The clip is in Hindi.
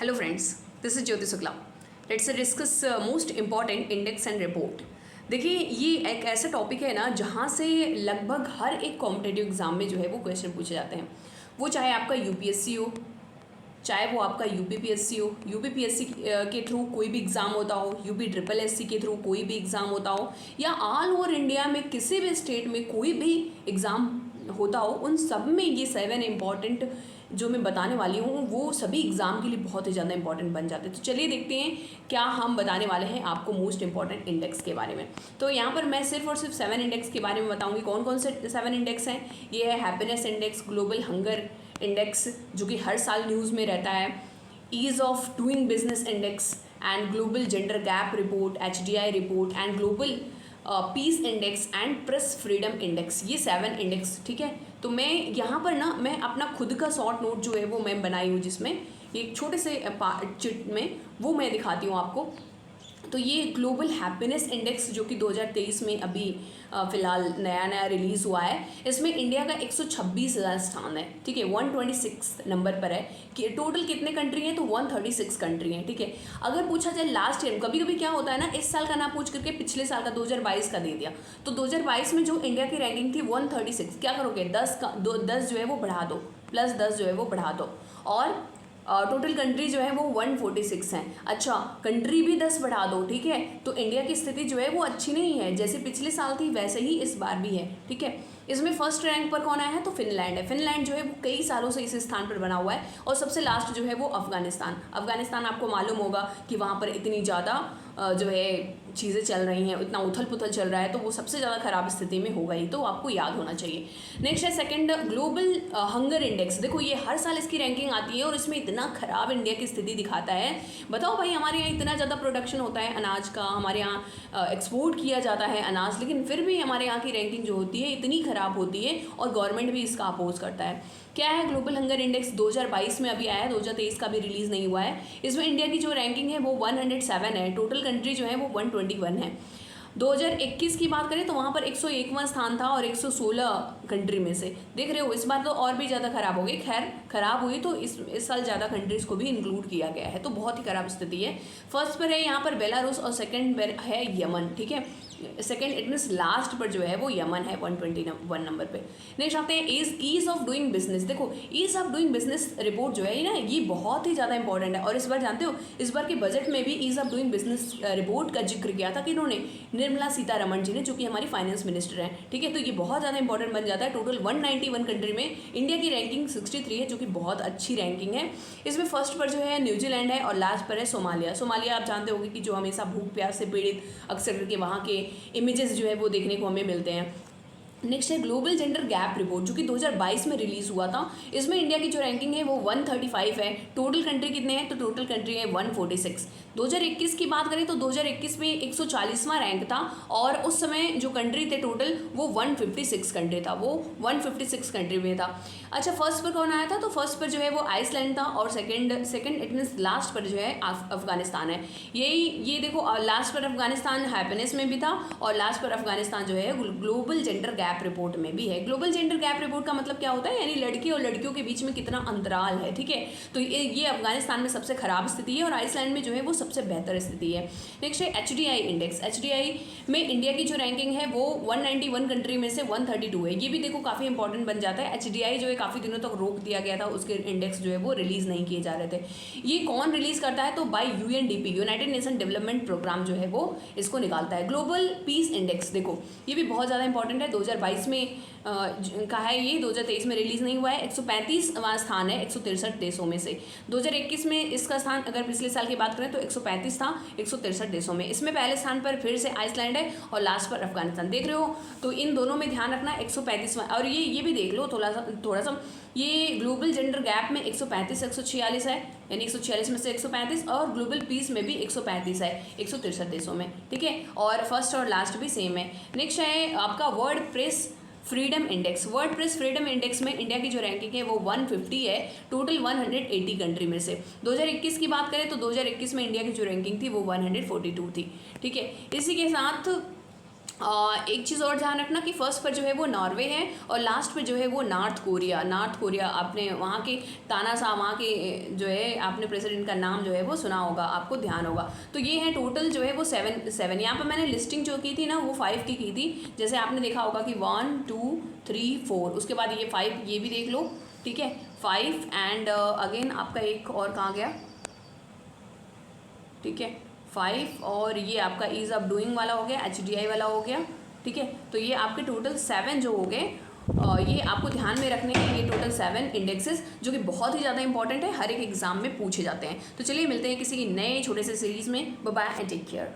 Hello friends, this is Jyoti Sukla. Let's discuss most important index and report. देखिए ये एक ऐसा टॉपिक है ना जहाँ से लगभग हर एक कॉम्पिटेटिव एग्जाम में जो है वो क्वेश्चन पूछे जाते हैं। वो चाहे आपका यूपीएससी हो, चाहे वो आपका यूपीपीएससी हो, यूपीपीएससी के थ्रू कोई भी एग्ज़ाम होता हो, यूपी ट्रिपल एससी के थ्रू कोई भी एग्ज़ाम होता हो, या ऑल ओवर इंडिया में किसी भी स्टेट में कोई भी एग्ज़ाम होता हो, उन सब में ये 7 इम्पॉर्टेंट जो मैं बताने वाली हूँ वो सभी एग्ज़ाम के लिए बहुत ही ज़्यादा इंपॉर्टेंट बन जाते हैं। तो चलिए देखते हैं क्या हम बताने वाले हैं आपको मोस्ट इंपॉर्टेंट इंडेक्स के बारे में। तो यहाँ पर मैं सिर्फ और सिर्फ 7 इंडेक्स के बारे में बताऊँगी। कौन कौन से 7 इंडेक्स हैं? ये है happiness index, global hunger index जो कि हर साल न्यूज़ में रहता है, ease of doing business index and global gender gap report, HDI report and global peace index and press freedom index. ये 7 इंडेक्स, ठीक है। तो मैं यहाँ पर ना मैं अपना खुद का शॉर्ट नोट जो है वो मैं बनाई हूँ, जिसमें एक छोटे से चिट में वो मैं दिखाती हूँ आपको। तो ये ग्लोबल हैप्पीनेस इंडेक्स जो कि 2023 में अभी फ़िलहाल नया रिलीज़ हुआ है, इसमें इंडिया का 126वां स्थान है, ठीक है। 126 नंबर पर है कि टोटल कितने कंट्री हैं, तो 136 कंट्री हैं, ठीक है। अगर पूछा जाए लास्ट ईयर, कभी कभी क्या होता है ना, इस साल का ना पूछ करके पिछले साल का 2022 का दे दिया, तो 2022 में जो इंडिया की रैंकिंग थी 136, क्या करोगे 10 जो है वो बढ़ा दो, +10 जो है वो बढ़ा दो, और टोटल कंट्री जो है वो 146 हैं। अच्छा, कंट्री भी 10 बढ़ा दो, ठीक है। तो इंडिया की स्थिति जो है वो अच्छी नहीं है, जैसे पिछले साल थी वैसे ही इस बार भी है, ठीक है। इसमें फर्स्ट रैंक पर कौन आया है, तो फिनलैंड है। फिनलैंड जो है वो कई सालों से इस स्थान पर बना हुआ है। और सबसे लास्ट जो है वो अफगानिस्तान आपको मालूम होगा कि वहाँ पर इतनी ज़्यादा जो है चीज़ें चल रही हैं, इतना उथल पुथल चल रहा है, तो वो सबसे ज़्यादा ख़राब स्थिति में होगा ही, तो आपको याद होना चाहिए। नेक्स्ट है सेकंड ग्लोबल हंगर इंडेक्स। देखो ये हर साल इसकी रैंकिंग आती है और इसमें इतना ख़राब इंडिया की स्थिति दिखाता है। बताओ भाई, हमारे यहाँ इतना ज़्यादा प्रोडक्शन होता है अनाज का, हमारे यहाँ एक्सपोर्ट किया जाता है अनाज, लेकिन फिर भी हमारे यहाँ की रैंकिंग जो होती है इतनी ख़राब होती है और गवर्नमेंट भी इसका अपोज करता है। क्या है ग्लोबल हंगर इंडेक्स? 2022 में अभी आया है, 2023 का भी रिलीज़ नहीं हुआ है। इसमें इंडिया की जो रैंकिंग है वो 107 है, टोटल कंट्री जो है वो 121 है। 2021 की बात करें तो वहाँ पर 101वां स्थान था और 116 कंट्री में से, देख रहे हो इस बार तो और भी ज़्यादा ख़राब हो गई। खैर ख़राब हुई तो इस साल ज़्यादा कंट्रीज़ को भी इंक्लूड किया गया है, तो बहुत ही ख़राब स्थिति है। फर्स्ट पर है यहाँ पर बेलारूस और सेकंड पर है यमन, ठीक है। सेकेंड इट मीन्स लास्ट पर जो है वो यमन है 121 नंबर पे। नेक्स्ट आते हैं ईज़ ऑफ डूइंग बिजनेस। देखो ease of doing business report जो है ना, ये बहुत ही ज़्यादा इंपॉर्टेंट है। और इस बार जानते हो, इस बार के बजट में भी ease of doing business report का जिक्र किया था कि इन्होंने, निर्मला सीतारमण जी ने, जो कि हमारी फाइनेंस मिनिस्टर हैं, ठीक है। तो ये बहुत ज़्यादा इंपॉर्टेंट बन जाता है। टोटल 191 कंट्री में इंडिया की रैंकिंग 63 है, जो कि बहुत अच्छी रैंकिंग है। इसमें फर्स्ट पर जो है न्यूजीलैंड है और लास्ट पर है सोमालिया आप जानते होंगे कि जो हमेशा भूख प्यास से पीड़ित अक्सर करके वहाँ के इमेजेस जो है वो देखने को हमें मिलते हैं। नेक्स्ट है ग्लोबल जेंडर गैप रिपोर्ट, जो कि 2022 में रिलीज़ हुआ था। इसमें इंडिया की जो रैंकिंग है वो 135 है। टोटल कंट्री कितने हैं, तो टोटल कंट्री है 146। 2021 की बात करें तो 2021 में 140वां रैंक था और उस समय जो कंट्री थे टोटल वो 156 कंट्री था, वो 156 कंट्री में था। अच्छा, फर्स्ट पर कौन आया था, तो फर्स्ट पर जो है वो आइसलैंड था और सेकंड इट मीन्स लास्ट पर जो है अफगानिस्तान है। ये देखो, लास्ट पर अफगानिस्तान हैप्पीनेस में भी था और लास्ट पर अफगानिस्तान जो है ग्लोबल जेंडर गैप रिपोर्ट में भी है। ग्लोबल जेंडर गैप रिपोर्ट का मतलब क्या होता है, यानी लड़के और लड़कियों के बीच में कितना अंतराल है, ठीक है। तो ये अफगानिस्तान में सबसे खराब स्थिति है और आइसलैंड में जो है वो सबसे बेहतर स्थिति है। नेक्स्ट है HDI इंडेक्स। HDI में इंडिया की जो रैंकिंग है वो 191 कंट्री में से 132 है। ये भी देखो काफ़ी इंपॉर्टेंट बन जाता है। HDI जो है काफ़ी दिनों तक रोक दिया गया था, उसके इंडेक्स जो है वो रिलीज़ नहीं किए जा रहे थे। ये कौन रिलीज़ करता है, तो by UNDP, United Nation Development Programme जो है वो इसको निकालता है। ग्लोबल पीस इंडेक्स, देखो ये भी बहुत ज़्यादा इंपॉर्टेंट है। 2022 में कहा है, ये 2023 में रिलीज़ नहीं हुआ है। 135वां स्थान है 163 देशों में से। 2021 में इसका स्थान, अगर पिछले साल की बात करें तो 135 था 163 देशों में। इसमें पहले स्थान पर फिर से आइसलैंड है और लास्ट पर अफगानिस्तान, देख रहे हो। तो इन दोनों में ध्यान रखना, 135वां। और ये भी देख लो थोड़ा सा ये ग्लोबल जेंडर गैप में 135 146 है, यानी 146 में से 135, और ग्लोबल पीस में भी 135 है 163 देशों में, ठीक है। और फर्स्ट और लास्ट भी सेम है। नेक्स्ट है आपका world press freedom index. World press freedom index में इंडिया की जो रैंकिंग है वो 150 है, टोटल 180 कंट्री में से। 2021 की बात करें तो 2021 में इंडिया की जो रैंकिंग थी वो 142 थी, ठीक है। इसी के साथ एक चीज़ और ध्यान रखना कि फर्स्ट पर जो है वो नॉर्वे है और लास्ट पे जो है वो नॉर्थ कोरिया। आपने वहाँ के तानाशाह, वहाँ के जो है आपने प्रेसिडेंट का नाम जो है वो सुना होगा, आपको ध्यान होगा। तो ये है टोटल जो है वो सेवन। यहाँ पर मैंने लिस्टिंग जो की थी ना वो 5 की थी। जैसे आपने देखा होगा कि 1 2 3 4, उसके बाद ये 5, ये भी देख लो, ठीक है 5 एंड अगेन आपका एक और कहाँ गया, ठीक है 5, और ये आपका ईज़ ऑफ डूइंग वाला हो गया, HDI वाला हो गया, ठीक है। तो ये आपके टोटल 7 जो हो गए, ये आपको ध्यान में रखने हैं, ये टोटल 7 इंडेक्सेस जो कि बहुत ही ज़्यादा इंपॉर्टेंट है, हर एक एग्जाम में पूछे जाते हैं। तो चलिए मिलते हैं किसी नए छोटे से सीरीज़ में। Bye bye and take care.